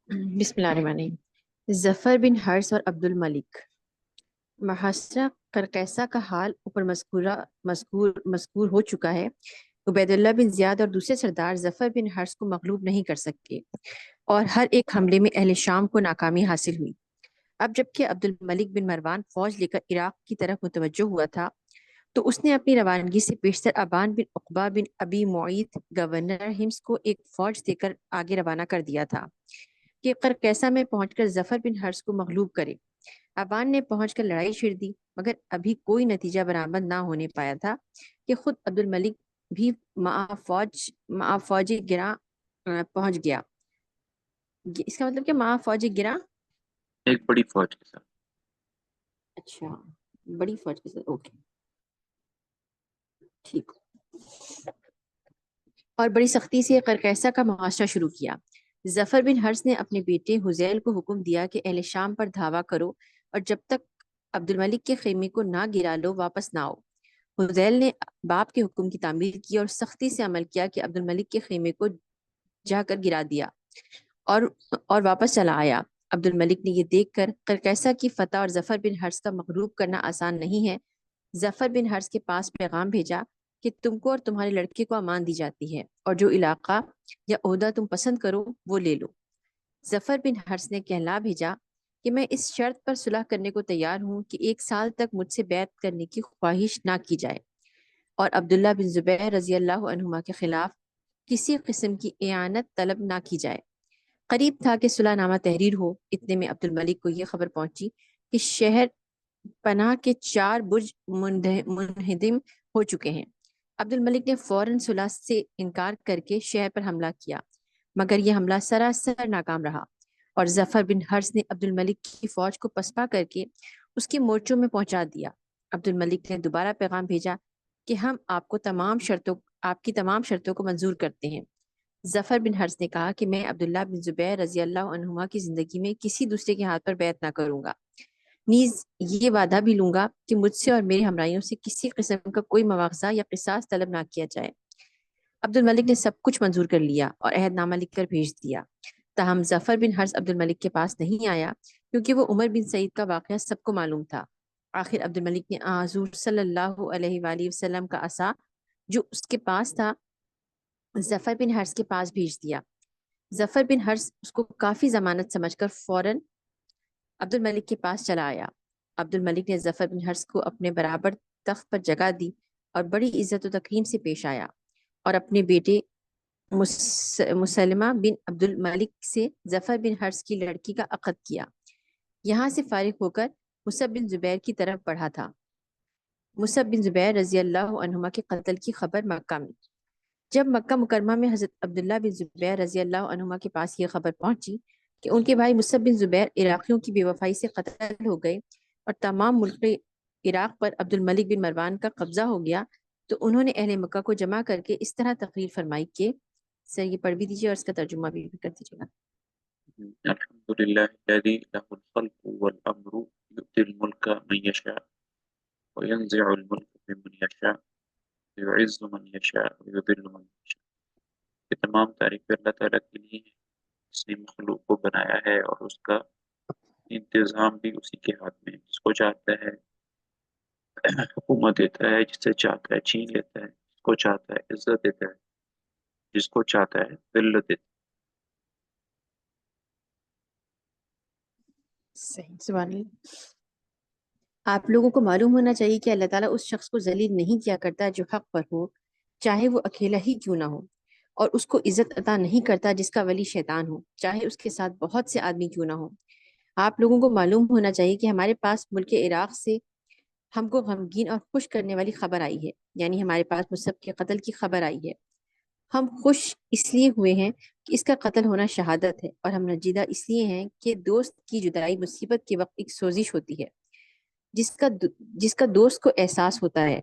بسم اللہ الرحمن الرحیم۔ ظفر بن حرث اور عبد الملک۔ محاصرہ قرقیسہ کا حال اوپر مذکور ہو چکا ہے۔ عبید اللہ بن زیاد اور دوسرے سردار ظفر بن حرث کو مغلوب نہیں کر سکے اور ہر ایک حملے میں اہل شام کو ناکامی حاصل ہوئی۔ اب جبکہ عبد الملک بن مروان فوج لے کر عراق کی طرف متوجہ ہوا تھا تو اس نے اپنی روانگی سے پیشتر ابان بن عقبہ بن ابی معیط گورنر ہمس کو ایک فوج دے کر آگے روانہ کر دیا تھا کہ قرقیسہ میں پہنچ کر ظفر بن حرث کو مغلوب کرے۔ ابان نے پہنچ کر لڑائی چھڑ دی مگر ابھی کوئی نتیجہ برآمد نہ ہونے پایا تھا کہ خود عبد الملک بھی مع فوج گراں پہنچ گیا۔ اس کا مطلب کہ مع فوج گراں، ایک بڑی فوج کے ساتھ۔ اچھا، بڑی فوج کے ساتھ، اوکے ٹھیک۔ اور بڑی سختی سے قرقیسہ کا محاصرہ شروع کیا۔ ظفر بن حرث نے اپنے بیٹے حذیل کو حکم دیا کہ اہل شام پر دھاوا کرو اور جب تک عبد الملک کے خیمے کو نہ گرا لو واپس نہ آؤ۔ حذیل نے باپ کے حکم کی تعمیل کی اور سختی سے عمل کیا کہ عبد الملک کے خیمے کو جا کر گرا دیا اور واپس چلا آیا۔ عبد الملک نے یہ دیکھ کر قرقیسہ کی فتح اور ظفر بن حرث کا مغلوب کرنا آسان نہیں ہے، ظفر بن حرث کے پاس پیغام بھیجا کہ تم کو اور تمہارے لڑکے کو امان دی جاتی ہے اور جو علاقہ یا عہدہ تم پسند کرو وہ لے لو۔ ظفر بن حرث نے کہلا بھیجا کہ میں اس شرط پر صلح کرنے کو تیار ہوں کہ 1 سال تک مجھ سے بیعت کرنے کی خواہش نہ کی جائے اور عبداللہ بن زبیر رضی اللہ عنہما کے خلاف کسی قسم کی اعانت طلب نہ کی جائے۔ قریب تھا کہ صلح نامہ تحریر ہو، اتنے میں عبد الملک کو یہ خبر پہنچی کہ شہر پناہ کے 4 برج منہدم ہو چکے ہیں۔ عبد الملک نے فوراً صلح سے انکار کر کے شہر پر حملہ کیا مگر یہ حملہ سراسر ناکام رہا اور ظفر بن حرث نے عبد الملک کی فوج کو پسپا کر کے اس کے مورچوں میں پہنچا دیا۔ عبد الملک نے دوبارہ پیغام بھیجا کہ ہم آپ کی تمام شرطوں کو منظور کرتے ہیں۔ ظفر بن حرث نے کہا کہ میں عبداللہ بن زبیر رضی اللہ عنہما کی زندگی میں کسی دوسرے کے ہاتھ پر بیعت نہ کروں گا، نیز یہ وعدہ بھی لوں گا کہ مجھ سے اور میرے ہمراہیوں سے کسی قسم کا کوئی مواخذہ یا قصاص طلب نہ کیا جائے۔ عبد الملک نے سب کچھ منظور کر لیا اور عہد نامہ لکھ کر بھیج دیا۔ تاہم ظفر بن حرث عبد الملک کے پاس نہیں آیا کیونکہ وہ عمر بن سعید کا واقعہ سب کو معلوم تھا۔ آخر عبد الملک نے حضور صلی اللہ علیہ وآلہ وسلم کا عصا جو اس کے پاس تھا ظفر بن حرث کے پاس بھیج دیا۔ ظفر بن حرث اس کو کافی ضمانت سمجھ کر فوراً عبد الملک کے پاس چلا آیا۔ عبد الملک نے ظفر بن حرث کو اپنے برابر تخت پر جگہ دی اور بڑی عزت و تکریم سے پیش آیا اور اپنے بیٹے مسلمہ بن عبد الملک سے ظفر بن حرث کی لڑکی کا عقد کیا۔ یہاں سے فارغ ہو کر مصعب بن زبیر کی طرف بڑھا تھا۔ مصعب بن زبیر رضی اللہ عنہما کے قتل کی خبر مکہ میں جب مکہ مکرمہ میں حضرت عبداللہ بن زبیر رضی اللہ عنہما کے پاس یہ خبر پہنچی کہ ان کے بھائی مصعب بن زبیر عراقیوں کی بے وفائی سے قتل ہو گئے اور تمام ملک عراق پر عبد الملک بن مروان کا قبضہ ہو گیا تو انہوں نے اہل مکہ کو جمع کر کے اس طرح تقریر فرمائی کہ سر یہ پڑھ بھی دیجیے اور اس کا ترجمہ بھی کر دیجیے گا۔ الحمد للہ الذی لہ الخلق والامر یؤتی الملک من یشاء وینزع الملک ممن یشاء ویعز من یشاء ویذل من یشاء۔ یہ تمام تعریفیں اللہ تعالیٰ کے لیے ہیں، اس نے مخلوق کو بنایا ہے اور اس کا انتظام بھی اسی کے ہاتھ میں ہے۔ جس کو چاہتا ہے حکومت دیتا ہے، جسے چاہتا ہے چھین لیتا ہے، جس کو چاہتا ہے عزت دیتا ہے، جس کو چاہتا ہے ذلت دیتا صحیح، سبحان اللہ۔ آپ لوگوں کو معلوم ہونا چاہیے کہ اللہ تعالیٰ اس شخص کو ذلیل نہیں کیا کرتا جو حق پر ہو، چاہے وہ اکیلا ہی کیوں نہ ہو، اور اس کو عزت عطا نہیں کرتا جس کا ولی شیطان ہو، چاہے اس کے ساتھ بہت سے آدمی کیوں نہ ہو۔ آپ لوگوں کو معلوم ہونا چاہیے کہ ہمارے پاس ملک عراق سے ہم کو غمگین اور خوش کرنے والی خبر آئی ہے، یعنی ہمارے پاس مصعب کے قتل کی خبر آئی ہے۔ ہم خوش اس لیے ہوئے ہیں کہ اس کا قتل ہونا شہادت ہے، اور ہم رنجیدہ اس لیے ہیں کہ دوست کی جدائی مصیبت کے وقت ایک سوزش ہوتی ہے جس کا دوست کو احساس ہوتا ہے۔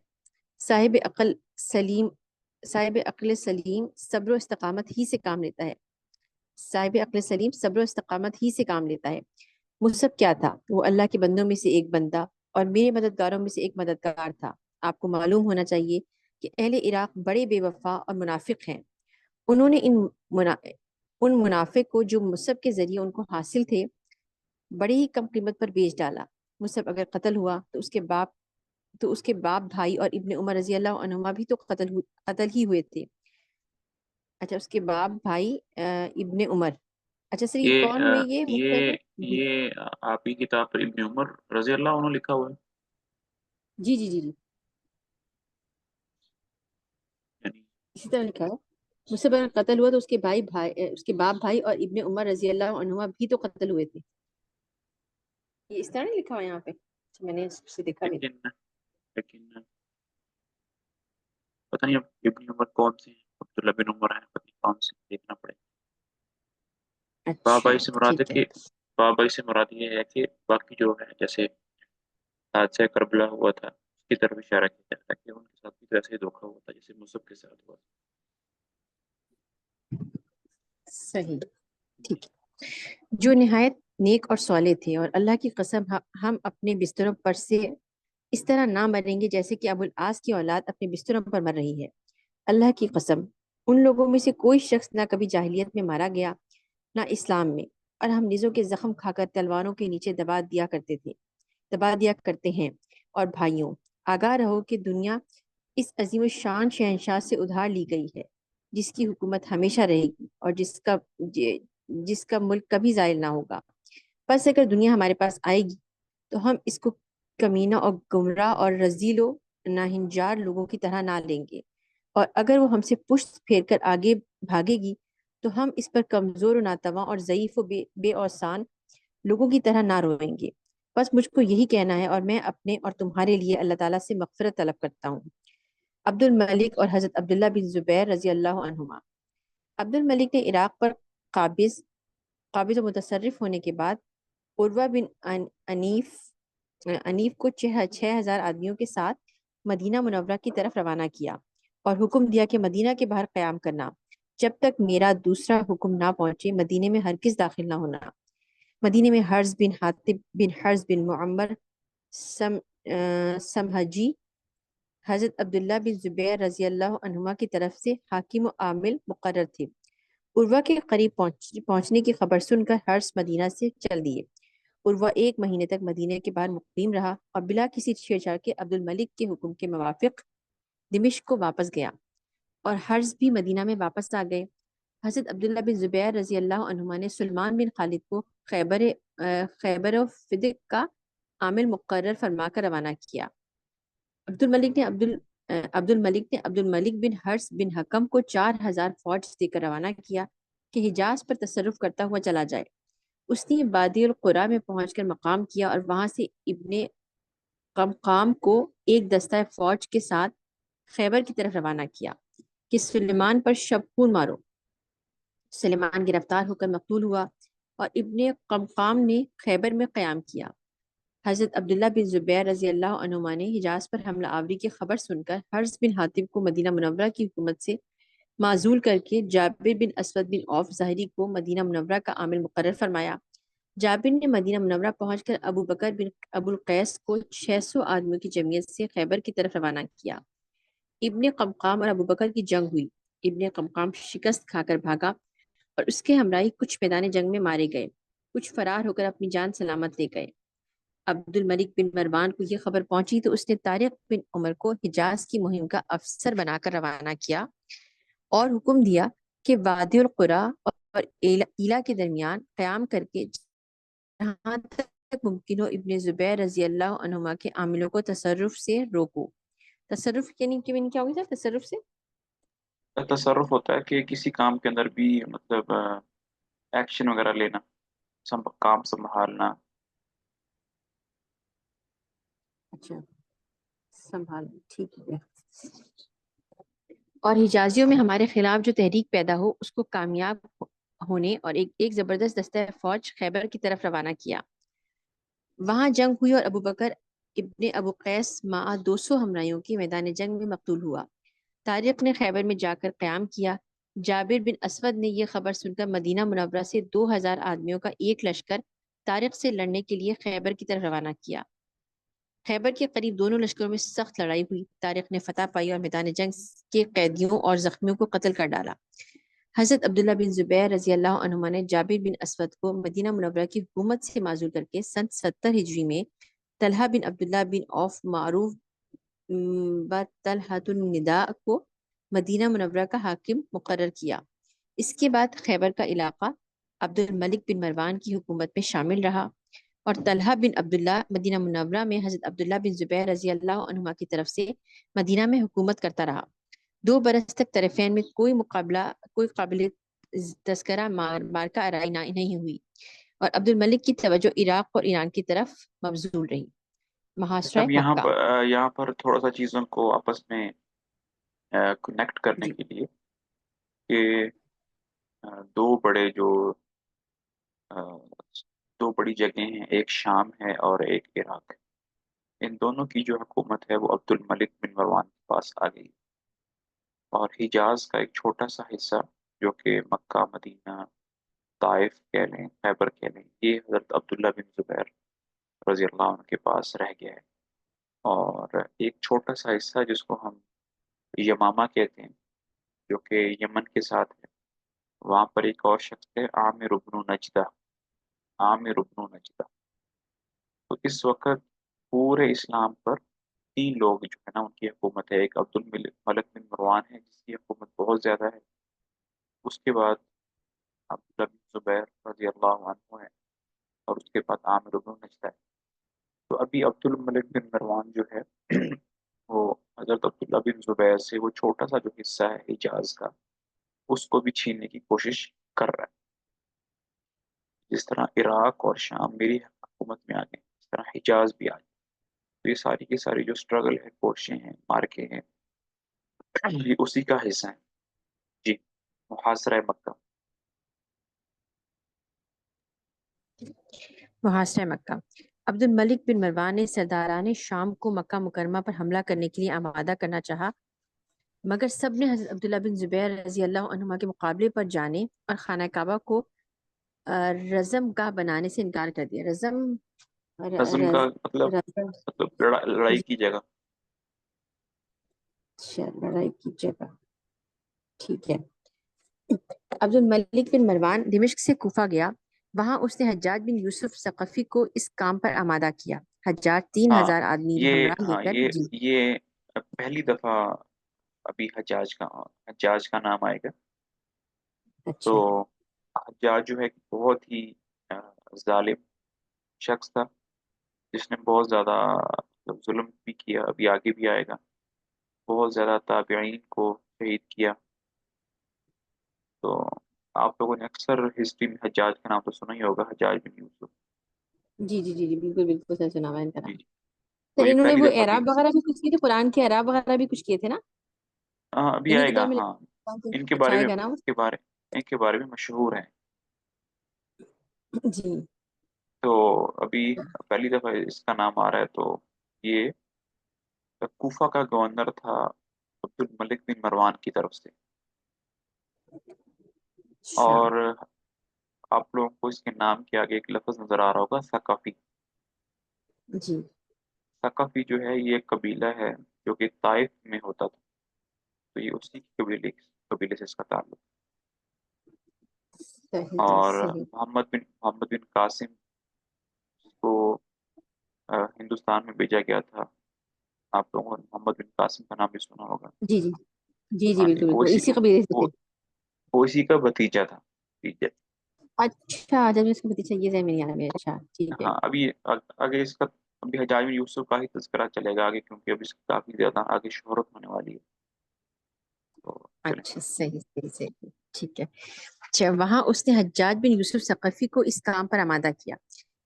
صاحب عقل سلیم صاحب عقل سلیم صبر و استقامت ہی سے کام لیتا ہے صاحب عقل سلیم صبر و استقامت ہی سے کام لیتا ہے۔ مصعب کیا تھا؟ وہ اللہ کے بندوں میں سے ایک بندہ اور میرے مددگاروں میں سے ایک مددگار تھا۔ آپ کو معلوم ہونا چاہیے کہ اہل عراق بڑے بے وفا اور منافق ہیں۔ انہوں نے ان منافع کو جو مصعب کے ذریعے ان کو حاصل تھے بڑی ہی کم قیمت پر بیچ ڈالا۔ مصعب اگر قتل ہوا تو اس کے باپ بھائی اور ابن عمر رضی اللہ عنہما بھی تو قتل ہی ہوئے تھے۔ اچھا، اس کے باپ بھائی ابن عمر، اچھا سر یہ یہ کون ہوئے یہ مختلف؟ جی یہ آپ کی کتاب پر ابن عمر رضی اللہ عنہ لکھا ہوا ہے؟ جی جی جی جی یعنی اسی طرح لکھا ہے۔ مصعب اگر قتل ہوا تو اس کے باپ بھائی اور ابن عمر رضی اللہ عنہما بھی تو قتل ہوئے تھے، یہ اس طرح نہیں لکھا ہوا یہاں پہ؟ اچھا، میں نے اس سے دیکھا بھی لیکن پتہ نہیں اب ابن عمر کون سے ہیں، عبداللہ بن عمر ہیں، پتہ نہیں کون سے، دیکھنا پڑے گا۔ نہیں۔ بابائی اچھا سے مراد ہے ٹھیک ہے۔ کہ بابائی سے مراد یہ ہے کہ باقی جو ہے جیسے حادثہ کربلا ہوا تھا اس کی طرف اشارہ کیا جاتا ہے کہ ان کے ساتھ بھی ویسے ہی دھوکہ ہوا تھا جیسے مصعب کے ساتھ ہوا صحیح، ٹھیک ہے۔ جو نہایت نیک اور صالح تھے، اور اللہ کی قسم ہم اپنے بستروں پر سے اس طرح نہ مریں گے جیسے کہ ابو العاص کی اولاد اپنے بستروں پر مر رہی ہے۔ اللہ کی قسم ان لوگوں میں سے کوئی شخص نہ کبھی جاہلیت میں مارا گیا نہ اسلام میں، اور ہم نیزوں کے زخم کھا کر تلواروں کے نیچے دبا دیا کرتے ہیں۔ اور بھائیوں، آگاہ رہو کہ دنیا اس عظیم الشان شہنشاہ سے ادھار لی گئی ہے، جس کی حکومت ہمیشہ رہے گی اور جس کا ملک کبھی زائل نہ ہوگا۔ بس اگر دنیا ہمارے پاس آئے گی تو ہم اس کو کمینہ اور گمراہ اور رذیل و ناہنجار لوگوں کی طرح نہ لیں گے، اور اگر وہ ہم سے پشت پھیر کر آگے بھاگے گی تو ہم اس پر کمزور و ناتواں اور ضعیف و بے اوسان لوگوں کی طرح نہ روئیں گے۔ بس مجھ کو یہی کہنا ہے، اور میں اپنے اور تمہارے لیے اللہ تعالیٰ سے مغفرت طلب کرتا ہوں۔ عبد الملک اور حضرت عبداللہ بن زبیر رضی اللہ عنہما۔ عبد الملک نے عراق پر قابض و متصرف ہونے کے بعد عروہ بن انیف کو 6,000 آدمیوں کے ساتھ مدینہ منورہ کی طرف روانہ کیا اور حکم دیا کہ مدینہ کے باہر قیام کرنا، جب تک میرا دوسرا حکم نہ پہنچے مدینے میں ہرگز داخل نہ ہونا۔ مدینے میں حرز بن معمر سمہجی حضرت عبداللہ بن زبیر رضی اللہ عنہما کی طرف سے حاکم و عامل مقرر تھے۔ عروہ کے قریب پہنچنے کی خبر سن کر حرز مدینہ سے چل دیے۔ عروہ 1 مہینے تک مدینہ کے باہر مقیم رہا اور بلا کسی چھیڑ چھاڑ کے عبد الملک کے حکم کے موافق دمشق کو واپس گیا، اور حرز بھی مدینہ میں واپس آ گئے۔ حضرت عبداللہ بن زبیر رضی اللہ عنہما نے سلمان بن خالد کو خیبر و فدق کا عامل مقرر فرما کر روانہ کیا۔ عبد الملک بن حرز بن حکم کو 4,000 فوج دے کر روانہ کیا کہ حجاز پر تصرف کرتا ہوا چلا جائے۔ اس نے بادی القریٰ میں پہنچ کر مقام کیا اور وہاں سے ابن قمقام کو ایک دستہ فوج کے ساتھ خیبر کی طرف روانہ کیا کہ سلیمان پر شبخون مارو۔ سلیمان گرفتار ہو کر مقتول ہوا اور ابن قمقام نے خیبر میں قیام کیا۔ حضرت عبداللہ بن زبیر رضی اللہ عنہما نے حجاز پر حملہ آوری کی خبر سن کر حرز بن حاتب کو مدینہ منورہ کی حکومت سے معزول کر کے جابر بن اسود بن عوف ظاہری کو مدینہ منورہ کا عامل مقرر فرمایا۔ جابر نے مدینہ منورہ پہنچ کر ابو بکر بن ابو القیس کو 600 آدمیوں کی جمعیت سے خیبر کی طرف روانہ کیا۔ ابن قمقام اور ابو بکر کی جنگ ہوئی۔ ابن قمقام شکست کھا کر بھاگا اور اس کے ہمراہی کچھ میدان جنگ میں مارے گئے، کچھ فرار ہو کر اپنی جان سلامت لے گئے۔ عبد الملک بن مروان کو یہ خبر پہنچی تو اس نے طارق بن عمر کو حجاز کی مہم کا افسر بنا کر روانہ کیا اور حکم دیا کہ وادی القریٰ اور ایلا کے درمیان قیام کر کے جہاں تک ممکن ہو ابن زبیر رضی اللہ عنہما کے عاملوں کو تصرف سے روکو۔ تصرف یعنی کیا ہوگا سر تصرف سے؟ تصرف ہوتا ہے کہ کسی کام کے اندر بھی مطلب ایکشن وغیرہ لینا، کام سنبھالنا۔ اچھا، سنبھال، ٹھیک ہے۔ اور حجازیوں میں ہمارے خلاف جو تحریک پیدا ہو اس کو کامیاب ہونے اور ایک زبردست دستہ فوج خیبر کی طرف روانہ کیا۔ وہاں جنگ ہوئی اور ابو بکر ابن ابو قیس مع 200 ہمراہیوں کی میدان جنگ میں مقتول ہوا۔ طارق نے خیبر میں جا کر قیام کیا۔ جابر بن اسود نے یہ خبر سن کر مدینہ منورہ سے 2,000 آدمیوں کا ایک لشکر طارق سے لڑنے کے لیے خیبر کی طرف روانہ کیا۔ خیبر کے قریب دونوں لشکروں میں سخت لڑائی ہوئی۔ طارق نے فتح پائی اور میدان جنگ کے قیدیوں اور زخمیوں کو قتل کر ڈالا۔ حضرت عبداللہ بن زبیر رضی اللہ عنہما نے جابر بن اسود کو مدینہ منورہ کی حکومت سے معزول کر کے سن 70 ہجری میں طلحہ بن عبداللہ بن عوف معروف بطلحۃ النداء کو مدینہ منورہ کا حاکم مقرر کیا۔ اس کے بعد خیبر کا علاقہ عبد الملک بن مروان کی حکومت میں شامل رہا اور طلحہ بن عبداللہ مدینہ منورہ میں حضرت عبداللہ بن زبیر رضی اللہ عنہما کی طرف سے مدینہ میں حکومت کرتا رہا۔ 2 برس تک طرفین میں کوئی قابل تذکرہ مارکہ آرائی نہیں ہوئی اور عبد الملک کی توجہ عراق اور ایران کی طرف مبذول رہی۔ اچھا، محاصرہ اب مکہ۔ یہاں پر تھوڑا سا چیزوں کو آپس میں کنیکٹ کرنے جی کے لیے کہ دو بڑے جو آ، دو بڑی جگہیں ہیں، ایک شام ہے اور ایک عراق ہے۔ ان دونوں کی جو حکومت ہے وہ عبد الملک بن مروان کے پاس آ گئی، اور حجاز کا ایک چھوٹا سا حصہ جو کہ مکہ، مدینہ، طائف کہہ لیں، خیبر کہہ لیں، یہ حضرت عبداللہ بن زبیر رضی اللہ عنہ کے پاس رہ گیا ہے۔ اور ایک چھوٹا سا حصہ جس کو ہم یمامہ کہتے ہیں، جو کہ یمن کے ساتھ ہے، وہاں پر ایک اور شخص ہے عامر بن نجدہ۔ عامر بن نجدہ تو اس وقت پورے اسلام پر 3 لوگ جو ہے نا ان کی حکومت ہے۔ ایک عبد الملک بن مروان ہے جس کی حکومت بہت زیادہ ہے، اس کے بعد عبداللہ بن زبیر رضی اللہ عنہ ہے، اور اس کے بعد عامر بن نجدہ ہے۔ تو ابھی عبد الملک بن مروان جو ہے وہ حضرت عبداللہ بن زبیر سے وہ چھوٹا سا جو حصہ ہے حجاز کا، اس کو بھی چھیننے کی کوشش کر رہا ہے۔ جس طرح عراق اور شام میری حکومت میں آ گئے، اس طرح حجاز بھی آ گئے۔ تو یہ ساری کی ساری جو اسٹرگل ہے، کوششیں ہیں، مارکے ہیں، یہ اسی کا حصہ ہیں۔ جی، محاصرہ مکہ۔ محاصرہ مکہ۔ عبد الملک بن مروان نے سرداران شام کو مکہ مکرمہ پر حملہ کرنے کے لیے آمادہ کرنا چاہا، مگر سب نے حضرت عبداللہ بن زبیر رضی اللہ عنہما کے مقابلے پر جانے اور خانہ کعبہ کو رزم گاہ بنانے سے انکار کر دیا۔ رزم عزم کا مطلب رزم لڑائی کی جگہ۔ اچھا، لڑائی کی جگہ، ٹھیک ہے۔ عبد الملک بن مروان دمشق سے کوفہ گیا، وہاں اس نے حجاج بن یوسف ثقفی کو اس کام پر آمادہ کیا۔ حجاج 3000 آدمی ہمراہ لے کر جی۔ یہ پہلی دفعہ ابھی حجاج کا نام آئے گا۔ تو اچھا حجاج جو ہے کہ بہت ہی ظالم شخص تھا، جس نے بہت زیادہ ظلم بھی کیا، ابھی آگے بھی آئے گا۔ بہت زیادہ تابعین کو شہید کیا۔ تو آپ لوگوں نے اکثر ہسٹری میں حجاج کا نام تو سنا ہی ہوگا، حجاج بن یوسف۔ جی جی جی جی، بالکل بالکل صحیح سنا ہوا ہے ان کا جی نام۔ جی، تو سر یہ انہوں نے پہلی وہ دفعہ بھی اعراب وغیرہ بھی کچھ کیے تھے، قرآن کے اعراب وغیرہ بھی کچھ کیے تھے نا؟ ابھی انہی آئے کے گا، دور میں ہاں۔ ان کے کچھ بارے آئے میں گا نا وہ؟ ان کے بارے میں مشہور ہیں۔ جی تو ابھی پہلی دفعہ اس کا نام آ رہا ہے۔ تو یہ کوفہ کا گورنر تھا عبد الملک بن مروان کی طرف سے۔ اچھا اور آپ لوگوں کو اس کے نام کے آگے ایک لفظ نظر آ رہا ہوگا، ثقفی۔ جی، ثقفی جو ہے یہ ایک قبیلہ ہے جو کہ طائف میں ہوتا تھا، تو یہ اسی کی قبیلے سے اس کا تعلق۔ صحیح جی اور صحیح۔ محمد بن قاسم کو ہندوستان میں بھیجا گیا تھا۔ آپ لوگوں نے محمد بن قاسم کا نام بھی سنا ہوگا۔ جی جی جی جی، ہاں جی، بالکل بالکل اسی قبیلے سے وہ تھے۔ وہ اسی کا بھتیجا تھا۔ ٹھیک ہے۔ اچھا، جب اس کو پتہ چلیے ہے میری یاد میں، اچھا ٹھیک ہے۔ ہاں، ابھی آگے اس کا ابھی حجاج بن یوسف کا ہی تذکرہ چلے گا آگے، کیونکہ اب اس کی کافی زیادہ آگے شہرت ہونے والی ہے۔ تو چلیں۔ اچھا صحیح صحیح صحیح، ٹھیک ہے۔ اچھا، وہاں اس نے حجاج بن یوسف ثقفی کو اس کام پر آمادہ کیا۔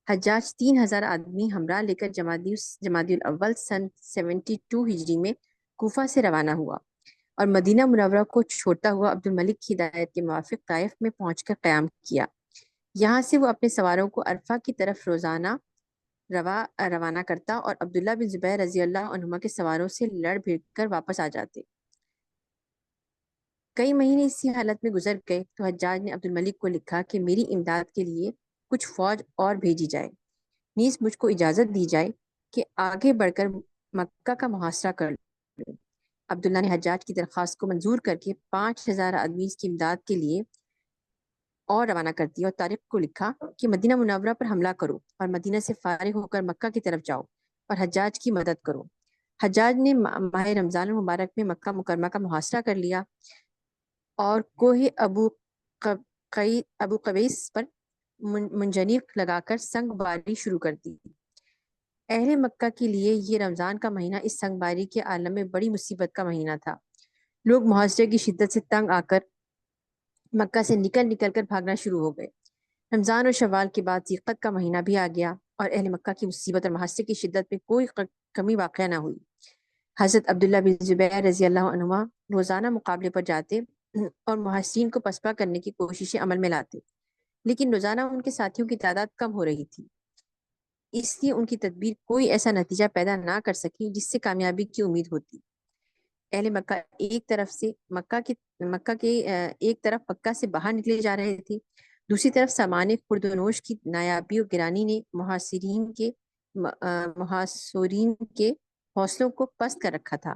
حجاج 3000 آدمی ہمراہ لے کر جمادی الاول سن 72 ہجری میں کوفہ سے روانہ ہوا اور مدینہ منورہ کو چھوڑتا ہوا عبد الملک کی ہدایت کے موافق طائف میں پہنچ کر قیام کیا۔ یہاں سے وہ اپنے سواروں کو عرفہ کی طرف روزانہ روانہ کرتا اور عبداللہ بن زبیر رضی اللہ عنہما کے سواروں سے لڑ بھیڑ کر واپس آ جاتے۔ کئی مہینے اسی حالت میں گزر گئے تو حجاج نے عبد الملک کو لکھا کہ میری امداد کے لیے کچھ فوج اور بھیجی جائے، نیز مجھ کو اجازت دی جائے کہ آگے بڑھ کر مکہ کا محاصرہ کر لوں۔ عبداللہ نے حجاج کی درخواست کو منظور کر کے 5000 آدمی کی امداد کے لیے اور روانہ کر دیا، اور طارق کو لکھا کہ مدینہ منورہ پر حملہ کرو اور مدینہ سے فارغ ہو کر مکہ کی طرف جاؤ اور حجاج کی مدد کرو۔ حجاج نے ماہ رمضان المبارک میں مکہ مکرمہ کا محاصرہ کر لیا اور کوہ ابو قبیس پر منجنیق لگا کر سنگ باری شروع کر دی۔ اہل مکہ کے لیے یہ رمضان کا مہینہ اس سنگ باری کے عالم میں بڑی مصیبت کا مہینہ تھا۔ لوگ محاصرے کی شدت سے تنگ آ کر مکہ سے نکل نکل کر بھاگنا شروع ہو گئے۔ رمضان اور شوال کے بعد ذیقت کا مہینہ بھی آ گیا اور اہل مکہ کی مصیبت اور محاصرے کی شدت میں کوئی کمی واقع نہ ہوئی۔ حضرت عبداللہ بن زبیر رضی اللہ عنہما روزانہ مقابلے پر جاتے اور محاصرین کو پسپا کرنے کی کوششیں عمل میں لاتے، لیکن روزانہ ان کے ساتھیوں کی تعداد کم ہو رہی تھی، اس لیے ان کی تدبیر کوئی ایسا نتیجہ پیدا نہ کر سکی جس سے کامیابی کی امید ہوتی۔ اہل مکہ مکہ کے ایک طرف مکہ سے باہر نکلے جا رہے تھے، دوسری طرف سامان خوردونوش کی نایابی و گرانی نے محاصرین کے حوصلوں کو پست کر رکھا تھا۔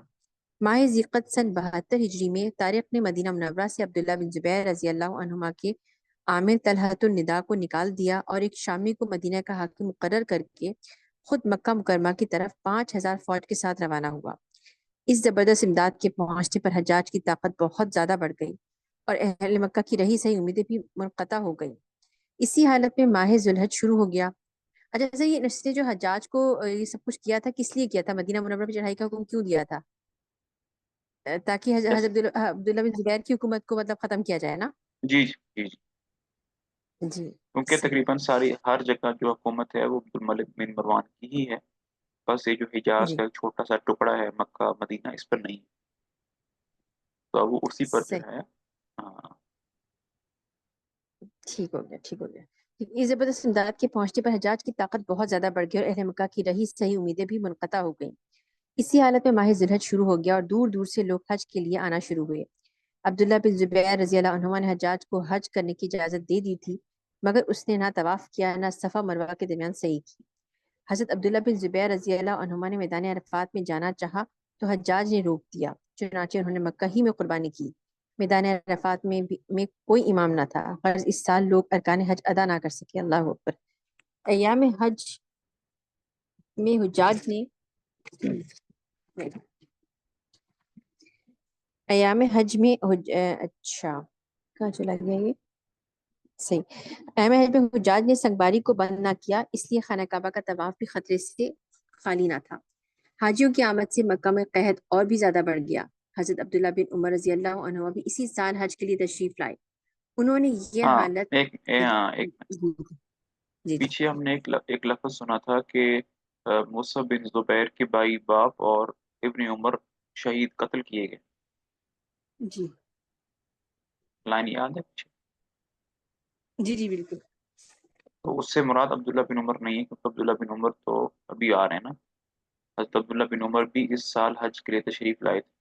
ماہ ذیقت سن 72 ہجری میں طارق نے مدینہ منورہ سے عبداللہ بن زبیر رضی اللہ عنہما کے عامل طلحۃ النداء کو نکال دیا اور ایک شامی کو مدینہ کا حاکم مقرر کر کے خود مکہ مکرمہ کی طرف 5000 فوج کے ساتھ روانہ ہوا۔ اس زبردست امداد کے پہنچنے پر حجاج کی طاقت بہت زیادہ بڑھ گئی اور اہل مکہ کی رہی سہی امیدیں بھی منقطع ہو گئی۔ اسی حالت میں ماہ ذوالحج شروع ہو گیا۔ اچھا جیسے یہ نے جو حجاج کو یہ سب کچھ کیا تھا، کس لیے کیا تھا؟ مدینہ منورہ پہ چڑھائی کا حکم کیوں دیا تھا؟ تاکہ بس حضرت عبداللہ بن زبیر کی حکومت کو مطلب ختم کیا جائے نا؟ جی جی جی، جی کیونکہ صحیح۔ تقریباً ساری ہر جگہ جو حکومت ہے وہ عبد الملک بن مروان کی ہی ہے، بس یہ جو حجاز جی کا ایک چھوٹا سا ٹکڑا ہے مکہ مدینہ، اس پر نہیں، تو اب وہ اسی پر جو صحیح، ہے۔ ہاں ٹھیک ہو گیا، ٹھیک ہو گیا۔ اس زبردست امداد کے پہنچنے پر حجاج کی طاقت بہت زیادہ بڑھ گئی اور اہل مکہ کی رہی صحیح امیدیں بھی منقطع ہو گئیں۔ اسی حالت میں ماہ ذوالحج شروع ہو گیا اور دور دور سے لوگ حج کے لیے آنا شروع ہوئے۔ عبداللہ بن زبیر رضی اللہ عنہما نے حجاج کو حج کرنے کی اجازت دے دی تھی، مگر اس نے نہ طواف کیا نہ صفا مروہ کے درمیان صحیح کی۔ حضرت عبداللہ بن زبیر رضی اللہ عنہما نے میدان عرفات میں جانا چاہا تو حجاج نے روک دیا، چنانچہ انہوں نے مکہ ہی میں قربانی کی۔ میدان عرفات میں کوئی امام نہ تھا، غرض اس سال لوگ ارکان حج ادا نہ کر سکے۔ اللہ اکبر۔ ایام حج میں حجاج نے ایام حج میں اچھا کہاں چلا گیا یہ؟ صحیح، ایام حج میں حجاج نے سنگباری کو بند نہ کیا، اس لیے خانہ کعبہ کا طواف بھی خطرے سے خالی نہ تھا۔ حاجیوں کی آمد سے مکہ میں قحط اور بھی زیادہ بڑھ گیا۔ حضرت عبداللہ بن عمر رضی اللہ عنہ بھی اسی سال حج کے لیے تشریف لائے۔ انہوں نے یہ ہاں، حالت ایک جی جی پیچھے ہم نے ایک لفظ سنا تھا کہ مصعب بن زبیر کے بھائی باپ اور ابن عمر شہید قتل کیے گئے، جی لائن یاد ہے پیچھے؟ جی جی بالکل۔ تو اس سے مراد عبداللہ بن عمر نہیں ہے، کیونکہ عبداللہ بن عمر تو ابھی آ رہے ہیں نا۔ حضرت عبداللہ بن عمر بھی اس سال حج کے لیے تشریف لائے تھے،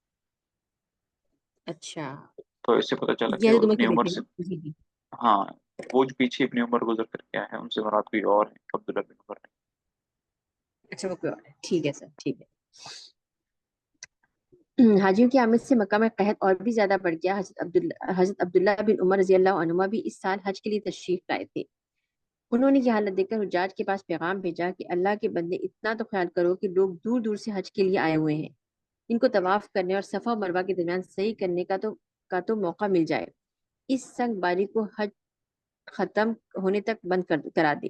اچھا، تو اس سے پتہ چلا کہ یہ حضرت عمر ابن کے عمر بیٹے سے، ہیں؟ جی جی، ہاں، وہ جو پیچھے ابن عمر گزر کر کے آئے ہیں ان سے مراد کوئی اور ہے، عبداللہ بن عمر نہیں۔ اچھا وہ کوئی اور ہے، ٹھیک ہے سر، ٹھیک ہے۔ حاجیوں کی آمد سے مکہ میں قحط اور بھی زیادہ بڑھ گیا۔ حضرت عبداللہ بن عمر رضی اللہ عنہما بھی اس سال حج کے لیے تشریف لائے تھے۔ انہوں نے یہ حالت دیکھ کر حجاج کے پاس پیغام بھیجا کہ اللہ کے بندے اتنا تو خیال کرو کہ لوگ دور دور سے حج کے لیے آئے ہوئے ہیں، ان کو طواف کرنے اور صفا و مروہ کے درمیان صحیح کرنے کا تو موقع مل جائے، اس سنگ باری کو حج ختم ہونے تک بند کرا دے۔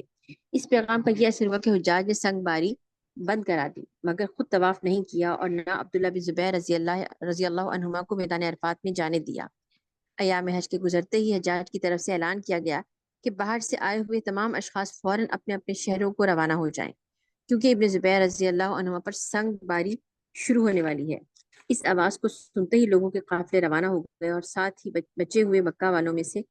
اس پیغام کا یہ اثر ہوا کہ حجاج نے سنگ باری بند کرا دی، مگر خود طواف نہیں کیا اور نہ عبداللہ بن زبیر رضی اللہ عنہما کو میدان عرفات میں جانے دیا۔ ایام حج کے گزرتے ہی حجاج کی طرف سے اعلان کیا گیا کہ باہر سے آئے ہوئے تمام اشخاص فوراً اپنے اپنے شہروں کو روانہ ہو جائیں، کیونکہ ابن زبیر رضی اللہ عنہ پر سنگ باری شروع ہونے والی ہے۔ اس آواز کو سنتے ہی لوگوں کے قافلے روانہ ہو گئے اور ساتھ ہی بچے ہوئے مکہ والوں میں سے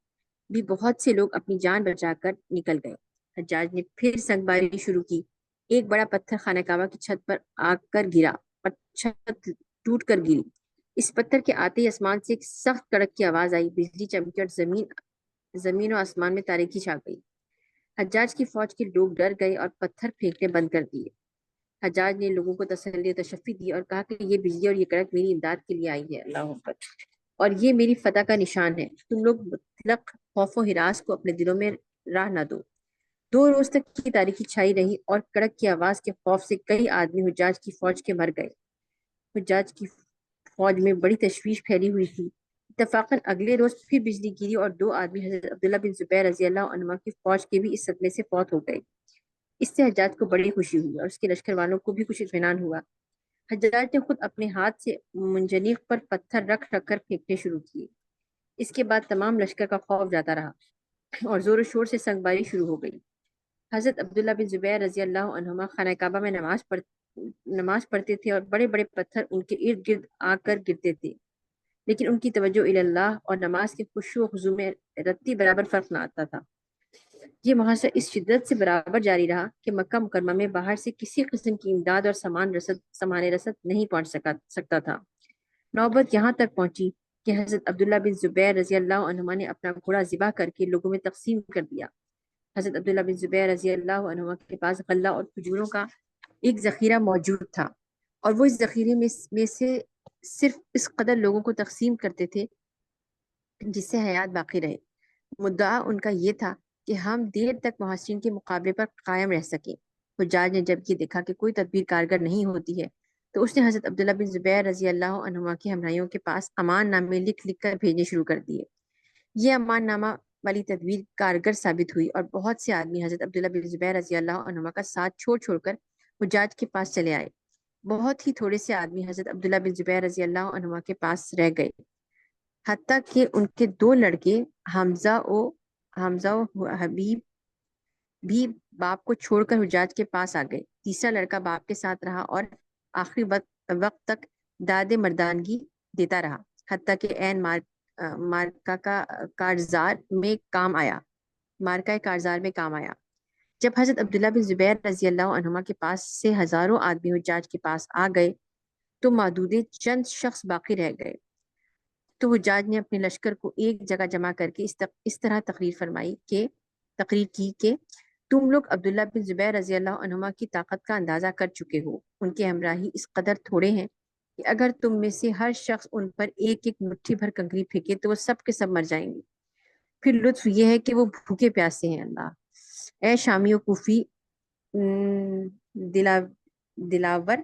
بھی بہت سے لوگ اپنی جان بچا کر نکل گئے۔ حجاج نے پھر سنگ باری شروع کی۔ ایک بڑا پتھر خانہ کعبہ کی چھت پر آ کر گرا اور چھت ٹوٹ کر گری۔ اس پتھر کے آتے ہی آسمان سے ایک سخت کڑک کی آواز آئی، بجلی چمکی اور زمین و آسمان میں تاریکی چھا گئی۔ حجاج کی فوج کے لوگ ڈر گئے اور پتھر پھینکنے بند کر دیے۔ حجاج نے لوگوں کو تسلی و تشفی دی اور کہا کہ یہ بجلی اور یہ کڑک میری امداد کے لیے آئی ہے، اللہ اکبر، اور یہ میری فتح کا نشان ہے۔ تم لوگ مطلق خوف و ہراس کو اپنے دلوں میں راہ نہ دو۔ 2 روز تک کی تاریکی چھائی رہی اور کڑک کی آواز کے خوف سے کئی آدمی حجاج کی فوج کے مر گئے۔ حجاج کی فوج میں بڑی تشویش پھیلی ہوئی تھی۔ اتفاقاً اگلے روز پھر بجلی گری اور 2 آدمی حضرت عبداللہ بن زبیر رضی اللہ عنہ کی فوج کے بھی اس صدمے سے فوت ہو گئے۔ اس سے حجاج کو بڑی خوشی ہوئی اور اس کے لشکر والوں کو بھی کچھ اطمینان ہوا۔ حجاج نے خود اپنے ہاتھ سے منجنیق پر پتھر رکھ رکھ کر پھینکنے شروع کیے۔ اس کے بعد تمام لشکر کا خوف جاتا رہا اور زور و شور سے سنگ باری شروع ہو گئی۔ حضرت عبداللہ بن زبیر رضی اللہ عنہما خانہ کعبہ میں نماز پڑھتے تھے اور بڑے بڑے پتھر ان کے ارد گرد آ کر گرتے تھے، لیکن ان کی توجہ اللہ اور نماز کے خشوع و خضوع میں رتی برابر فرق نہ آتا تھا۔ یہ محاصرہ اس شدت سے برابر جاری رہا کہ مکہ مکرمہ میں باہر سے کسی قسم کی امداد اور سامان رسد نہیں پہنچ سکتا تھا۔ نوبت یہاں تک پہنچی کہ حضرت عبداللہ بن زبیر رضی اللہ عنہما نے اپنا گھوڑا ذبح کر کے لوگوں میں تقسیم کر دیا۔ حضرت عبداللہ بن زبیر رضی اللہ عنہ کے پاس غلہ اور کھجوروں کا ایک ذخیرہ موجود تھا، اور وہ اس ذخیرے میں سے صرف اس قدر لوگوں کو تقسیم کرتے تھے جس سے حیات باقی رہے۔ مدعا ان کا یہ تھا کہ ہم دیر تک محاصرین کے مقابلے پر قائم رہ سکیں۔ حجاج نے جب یہ دیکھا کہ کوئی تدبیر کارگر نہیں ہوتی ہے تو اس نے حضرت عبداللہ بن زبیر رضی اللہ عنہ کے ہمراہیوں کے پاس امان نامے لکھ لکھ کر بھیجنے شروع کر دیے۔ یہ امان نامہ والی تدبیر کارگر ثابت ہوئی اور بہت سے آدمی حضرت عبداللہ بن زبیر رضی اللہ عنہ کا ساتھ چھوڑ چھوڑ کر حجاج کے پاس چلے آئے۔ بہت ہی تھوڑے سے آدمی حضرت عبداللہ بن زبیر رضی اللہ عنہ کے پاس رہ گئے، حتیٰ کہ ان کے 2 لڑکے حمزہ و حبیب بھی باپ کو چھوڑ کر حجاج کے پاس آ گئے۔ تیسرا لڑکا باپ کے ساتھ رہا اور آخری وقت تک داد مردانگی دیتا رہا، حتیٰ کہ عین مارکہ کارزار میں کام آیا۔ جب حضرت عبداللہ بن زبیر رضی اللہ عنہ کے پاس سے ہزاروں آدمی حجاج کے پاس آ گئے تو معدودے چند شخص باقی رہ گئے۔ تو حجاج نے اپنے لشکر کو ایک جگہ جمع کر کے اس طرح تقریر کی کہ تم لوگ عبداللہ بن زبیر رضی اللہ عنہ کی طاقت کا اندازہ کر چکے ہو۔ ان کے ہمراہی اس قدر تھوڑے ہیں کہ اگر تم میں سے ہر شخص ان پر ایک ایک مٹھی بھر کنکری پھینکے تو وہ سب کے سب مر جائیں گے۔ پھر لطف یہ ہے کہ وہ بھوکے پیاسے ہیں۔ اللہ اے شامی و کوفی دلاور،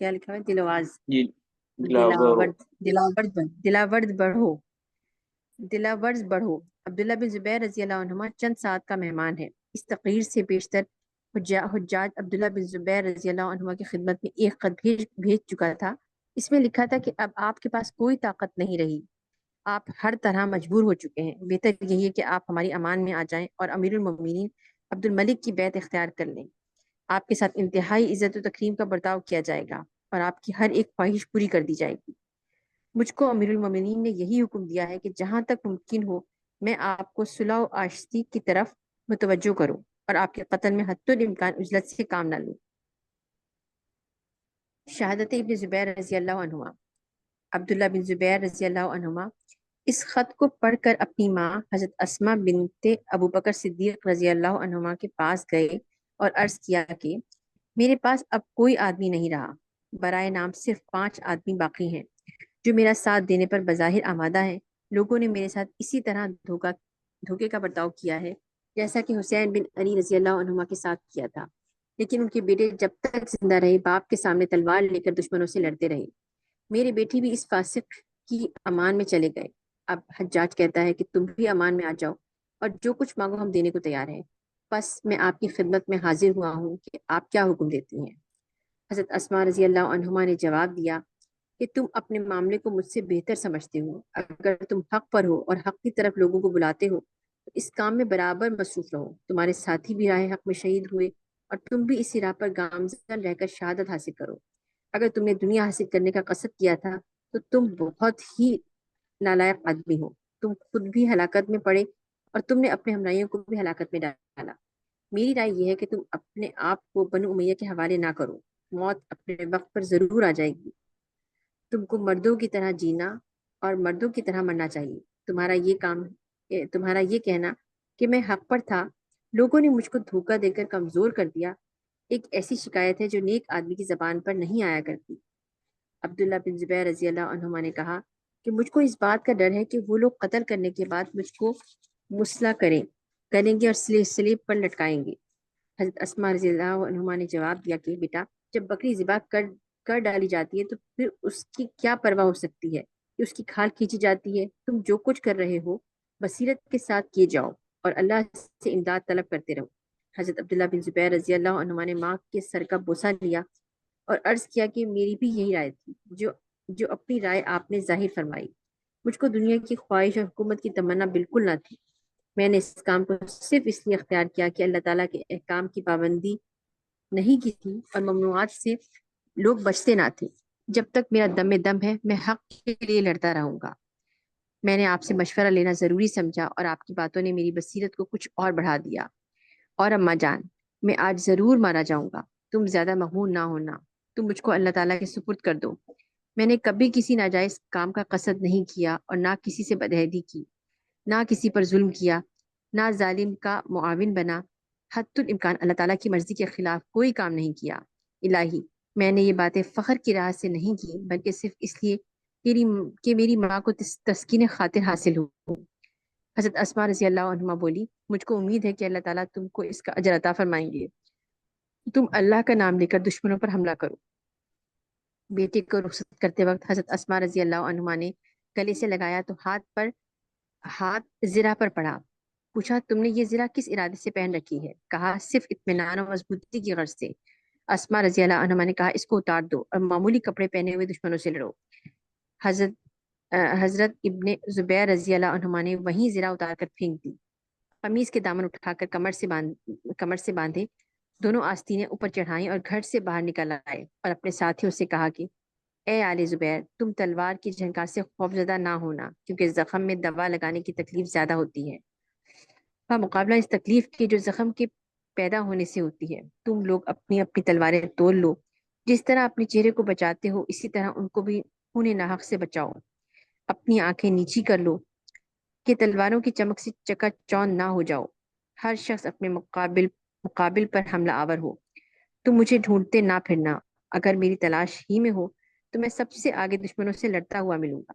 کیا لکھا ہے، دلواز، جی دلاور دلاورز بڑھو۔ عبداللہ بن زبیر رضی اللہ عنہ چند ساعت کا مہمان ہے۔ اس تقریر سے بیشتر حجاج عبداللہ بن زبیر رضی اللہ عنہ کی خدمت میں ایک خط بھیج چکا تھا۔ اس میں لکھا تھا کہ اب آپ کے پاس کوئی طاقت نہیں رہی، آپ ہر طرح مجبور ہو چکے ہیں، بہتر یہی ہے کہ آپ ہماری امان میں آ جائیں اور امیر المومنین عبد الملک کی بیعت اختیار کر لیں۔ آپ کے ساتھ انتہائی عزت و تکریم کا برتاؤ کیا جائے گا اور آپ کی ہر ایک خواہش پوری کر دی جائے گی۔ مجھ کو امیر المومنین نے یہی حکم دیا ہے کہ جہاں تک ممکن ہو میں آپ کو صلح و آشتی کی طرف متوجہ کروں اور آپ کے قتل میں حتی الامکان عجلت سے کام نہ لوں۔ شہادت ابن زبیر رضی اللہ عنہ۔ عبداللہ بن زبیر رضی اللہ عنہ اس خط کو پڑھ کر اپنی ماں حضرت اسماء بنت ابو بکر صدیق رضی اللہ عنہما کے پاس گئے اور عرض کیا کہ میرے پاس اب کوئی آدمی نہیں رہا، برائے نام صرف 5 آدمی باقی ہیں جو میرا ساتھ دینے پر بظاہر آمادہ ہیں۔ لوگوں نے میرے ساتھ اسی طرح دھوکے کا برتاؤ کیا ہے جیسا کہ حسین بن علی رضی اللہ عنہما کے ساتھ کیا تھا، لیکن ان کے بیٹے جب تک زندہ رہے باپ کے سامنے تلوار لے کر دشمنوں سے لڑتے رہے۔ میرے بیٹے بھی اس فاسق کی امان میں چلے گئے۔ اب حجاج کہتا ہے کہ تم بھی امان میں آ جاؤ اور جو کچھ مانگو ہم دینے کو تیار ہیں، بس میں آپ کی خدمت میں حاضر ہوا ہوں کہ آپ کیا حکم دیتی ہیں۔ حضرت اسماء رضی اللہ عنہما نے جواب دیا کہ تم اپنے معاملے کو مجھ سے بہتر سمجھتے ہو، اگر تم حق پر ہو اور حق کی طرف لوگوں کو بلاتے ہو تو اس کام میں برابر مصروف رہو۔ تمہارے ساتھی بھی راہ حق میں شہید ہوئے اور تم بھی اسی راہ پر گامزن رہ کر شہادت حاصل کرو۔ اگر تم نے دنیا حاصل کرنے کا قصد کیا تھا تو تم بہت ہی نالائق آدمی ہو، تم خود بھی ہلاکت میں پڑے اور تم نے اپنے ہمراہیوں کو بھی ہلاکت میں ڈالا۔ میری رائے یہ ہے کہ تم اپنے آپ کو بنو امیہ کے حوالے نہ کرو، موت اپنے وقت پر ضرور آ جائے گی۔ تم کو مردوں کی طرح جینا اور مردوں کی طرح مرنا چاہیے۔ تمہارا یہ کہنا کہ میں حق پر تھا، لوگوں نے مجھ کو دھوکہ دے کر کمزور کر دیا، ایک ایسی شکایت ہے جو نیک آدمی کی زبان پر نہیں آیا کرتی۔ عبداللہ بن زبیر رضی اللہ عنہما نے کہا کہ مجھ کو اس بات کا ڈر ہے کہ وہ لوگ قتل کرنے کے بعد مجھ کو مسلح کریں گے اور سلیب پر لٹکائیں گے۔ حضرت اسماء رضی اللہ عنہما نے جواب دیا کہ بیٹا، جب بکری ذبح کر ڈالی جاتی ہے تو پھر اس کی کیا پرواہ ہو سکتی ہے کہ اس کی کھال کھینچی جاتی ہے؟ تم جو کچھ کر رہے ہو بصیرت کے ساتھ کیے جاؤ اور اللہ سے امداد طلب کرتے رہو۔ حضرت عبداللہ بن زبیر رضی اللہ عنہما نے ماں کے سر کا بوسہ لیا اور عرض کیا کہ میری بھی یہی رائے تھی، جو اپنی رائے آپ نے ظاہر فرمائی۔ مجھ کو دنیا کی خواہش اور حکومت کی تمنا بالکل نہ تھی۔ میں نے اس کام کو صرف اس لیے اختیار کیا کہ اللہ تعالیٰ کے احکام کی پابندی نہیں کی تھی اور ممنوعات سے لوگ بچتے نہ تھے۔ جب تک میرا دم میں دم ہے میں حق کے لیے لڑتا رہوں گا۔ میں نے آپ سے مشورہ لینا ضروری سمجھا اور آپ کی باتوں نے میری بصیرت کو کچھ اور بڑھا دیا۔ اور اماں جان، میں آج ضرور مارا جاؤں گا، تم زیادہ مغمور نہ ہونا، تم مجھ کو اللہ تعالیٰ کے سپرد کر دو۔ میں نے کبھی کسی ناجائز کام کا قصد نہیں کیا اور نہ کسی سے بدعہدی کی، نہ کسی پر ظلم کیا، نہ ظالم کا معاون بنا، حتی الامکان اللہ تعالیٰ کی مرضی کے خلاف کوئی کام نہیں کیا۔ الہی، میں نے یہ باتیں فخر کی راہ سے نہیں کی بلکہ صرف اس لیے کہ میری ماں کو تسکین خاطر حاصل ہو۔ حضرت اسماء رضی اللہ عنہما بولی، مجھ کو امید ہے کہ اللہ تعالیٰ تم کو اس کا اجر عطا فرمائیں گے۔ تم اللہ کا نام لے کر دشمنوں پر حملہ کرو۔ بیٹے کو رخصت کرتے وقت حضرت اسماء رضی اللہ عنہما نے گلے سے لگایا تو ہاتھ زرہ پر پڑا۔ پوچھا، تم نے یہ زرہ کس ارادے سے پہن رکھی ہے؟ کہا، صرف اطمینان اور مضبوطی کی غرض سے۔ اسماء رضی اللہ عنہما نے کہا، اس کو اتار دو اور معمولی کپڑے پہنے ہوئے دشمنوں سے لڑو۔ حضرت ابن زبیر رضی اللہ عنہما نے وہیں زرہ اتار کر پھینک دی۔ قمیص کے دامن اٹھا کر کمر سے باندھے، دونوں آستینیں اوپر چڑھائیں اور گھر سے باہر نکل آئے اور اپنے ساتھیوں سے کہا کہ اے آل زبیر، تم تلوار کی جھنکار سے خوفزدہ نہ ہونا، کیونکہ زخم میں دوا لگانے کی تکلیف زیادہ ہوتی ہے مقابلہ اس تکلیف کے جو زخم کے پیدا ہونے سے ہوتی ہے۔ تم لوگ اپنی اپنی تلواریں تول لو، جس طرح اپنے چہرے کو بچاتے ہو اسی طرح ان کو بھی خون ناحق سے بچاؤ۔ اپنی آنکھیں نیچی کر لو کہ تلواروں کی چمک سے چکا چوند نہ ہو جاؤ۔ ہر شخص اپنے مقابل پر حملہ آور ہو۔ تم مجھے ڈھونڈتے نہ پھرنا، اگر میری تلاش ہی میں ہو تو میں سب سے آگے دشمنوں سے لڑتا ہوا ملوں گا۔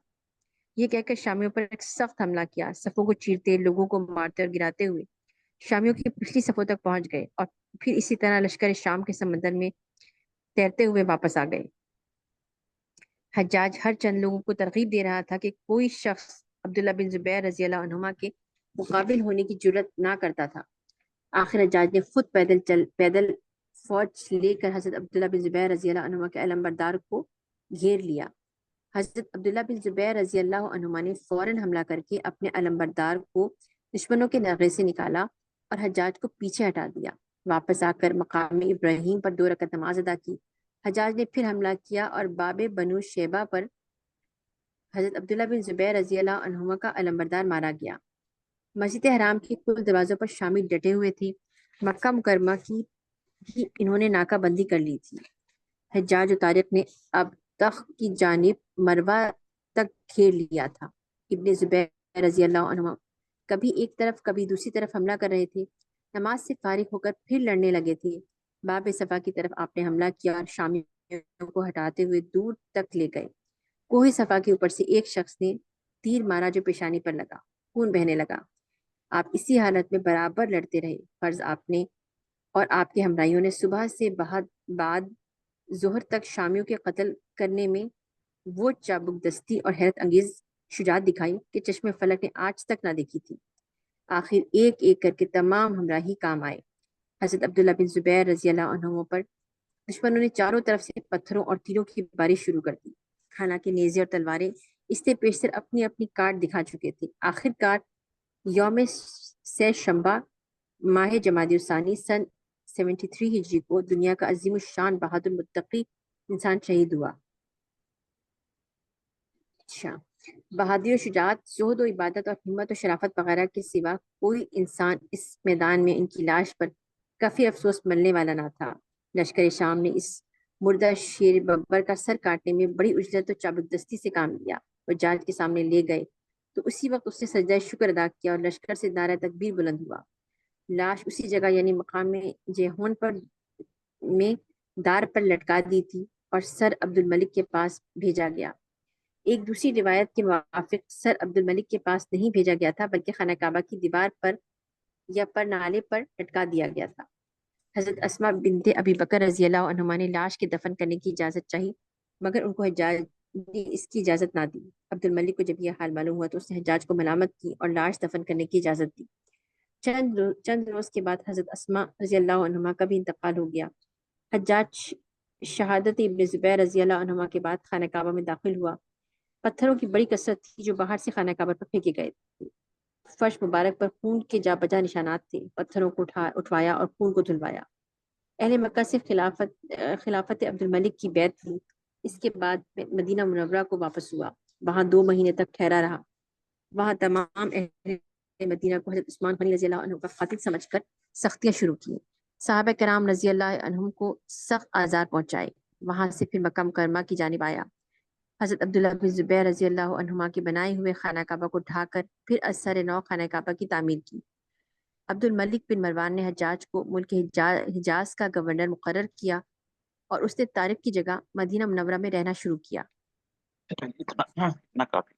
یہ کہہ کر شامیوں پر ایک سخت حملہ کیا، صفوں کو چیرتے، لوگوں کو مارتے اور گراتے ہوئے شامیوں کی پچھلی صفوں تک پہنچ گئے اور پھر اسی طرح لشکر شام کے سمندر میں تیرتے ہوئے واپس آ گئے۔ حجاج ہر چند لوگوں کو ترغیب دے رہا تھا کہ کوئی شخص عبداللہ بن زبیر رضی اللہ عنہما کے مقابل ہونے کی جرت نہ کرتا تھا۔ آخر حجاج نے خود پیدل فوج لے کر حضرت عبداللہ بن زبیر رضی اللہ عنہما کے علمبردار کو گھیر لیا۔ حضرت عبداللہ بن زبیر رضی اللہ عنہما نے فوراً حملہ کر کے اپنے علمبردار کو دشمنوں کے نغے سے نکالا اور حجاج کو پیچھے ہٹا دیا۔ واپس آ کر مقام ابراہیم پر 2 رکعت نماز ادا کی۔ حجاج نے پھر حملہ کیا اور باب بنو شیبہ پر حضرت عبداللہ بن زبیر رضی اللہ عنہما کا علمبردار مارا گیا۔ مسجد حرام کے کل دروازوں پر شامی ڈٹے ہوئے تھے۔ مکہ مکرمہ کی بھی انہوں نے ناکہ بندی کر لی تھی۔ حجاج و طارق نے اب تخت کی جانب مروہ تک گھیر لیا تھا۔ ابن زبیر رضی اللہ عنہ کبھی ایک طرف کبھی دوسری طرف حملہ کر رہے تھے۔ نماز سے فارغ ہو کر پھر لڑنے لگے تھے۔ باب صفا کی طرف آپ نے حملہ کیا اور شامیوں کو ہٹاتے ہوئے دور تک لے گئے۔ کوہ صفا کے اوپر سے ایک شخص نے تیر مارا جو پیشانی پر لگا، خون بہنے لگا۔ آپ اسی حالت میں برابر لڑتے رہے۔ فرض آپ نے اور آپ کے ہمراہیوں نے صبح سے بعد ظہر تک شامیوں کے قتل کرنے میں وہ چابک دستی اور حیرت انگیز شجاعت دکھائی کہ چشم فلک نے آج تک نہ دیکھی تھی۔ آخر ایک ایک کر کے تمام ہمراہی کام آئے۔ حضرت عبداللہ بن زبیر رضی اللہ عنہ پر دشمنوں نے چاروں طرف سے پتھروں اور تیروں کی بارش شروع کر دی۔ حالانکہ نیزے اور تلواریں اس سے پیشتر اپنی اپنی کاٹ دکھا چکے تھے۔ آخر کار یوم سے شنبہ ماہ جمادی الثانی سن 73 ہجری کو دنیا کا عظیم الشان بہادر متقی انسان شہید ہوا۔ اچھا، بہادری و شجاعت، زہد و عبادت اور ہمت و شرافت وغیرہ کے سوا کوئی انسان اس میدان میں ان کی لاش پر کافی افسوس ملنے والا نہ تھا۔ لشکر شام نے اس مردہ شیر ببر کا سر کاٹنے میں بڑی اجلت و چابک دستی سے کام لیا۔ وہ جاج کے سامنے لے گئے تو اسی وقت اس نے سجدہ شکر ادا کیا اور لشکر سے نعرہ تکبیر بلند ہوا۔ لاش اسی جگہ یعنی مقام جیہون پر میں دار پر لٹکا دی تھی اور سر عبد الملک کے پاس بھیجا گیا۔ ایک دوسری روایت کے موافق سر عبد الملک کے پاس نہیں بھیجا گیا تھا بلکہ خانہ کعبہ کی دیوار پر یا پر نالے پر لٹکا دیا گیا تھا۔ حضرت اسماء بنت ابی بکر رضی اللہ عنہما نے لاش کے دفن کرنے کی اجازت چاہی مگر ان کو حجاج نے اس کی اجازت نہ دی۔ عبد الملک کو جب یہ حال معلوم ہوا تو اس نے حجاج کو ملامت کی اور لاش دفن کرنے کی اجازت دی۔ چند روز کے بعد حضرت اسماء رضی اللہ عنہما کا بھی انتقال ہو گیا۔ حجاج شہادت ابن زبیر رضی اللہ عنہما کے بعد خانہ کعبہ میں داخل ہوا۔ پتھروں کی بڑی کثرت تھی جو باہر سے خانہ کعبہ پر پھینکے گئے تھے۔ فرش مبارک پر خون کے جا بجا نشانات تھے۔ پتھروں کو اٹھوایا اور خون کو دھلوایا۔ اہل مکہ سے خلافت عبد الملک کی بیعت ہوئی۔ اس کے بعد مدینہ منورہ کو واپس ہوا۔ وہاں 2 مہینے تک ٹھہرا رہا۔ وہاں تمام اہل مدینہ کو حضرت عثمان غنی رضی اللہ عنہ کا قاتل سمجھ کر سختیاں شروع کی۔ صحابہ کرام رضی اللہ عنہم کو سخت آزار پہنچائے۔ وہاں سے پھر مکہ مکرمہ کی جانب آیا۔ حضرت عبداللہ بن زبیر رضی اللہ عنہما کے بنائے ہوئے خانہ کعبہ کو ڈھا کر پھر از سر نو خانہ کعبہ کی تعمیر کی۔ عبد الملک بن مروان نے حجاج کو ملک حجاز کا گورنر مقرر کیا اور اس نے طارق کی جگہ مدینہ منورہ میں رہنا شروع کیا۔ اتنا کافی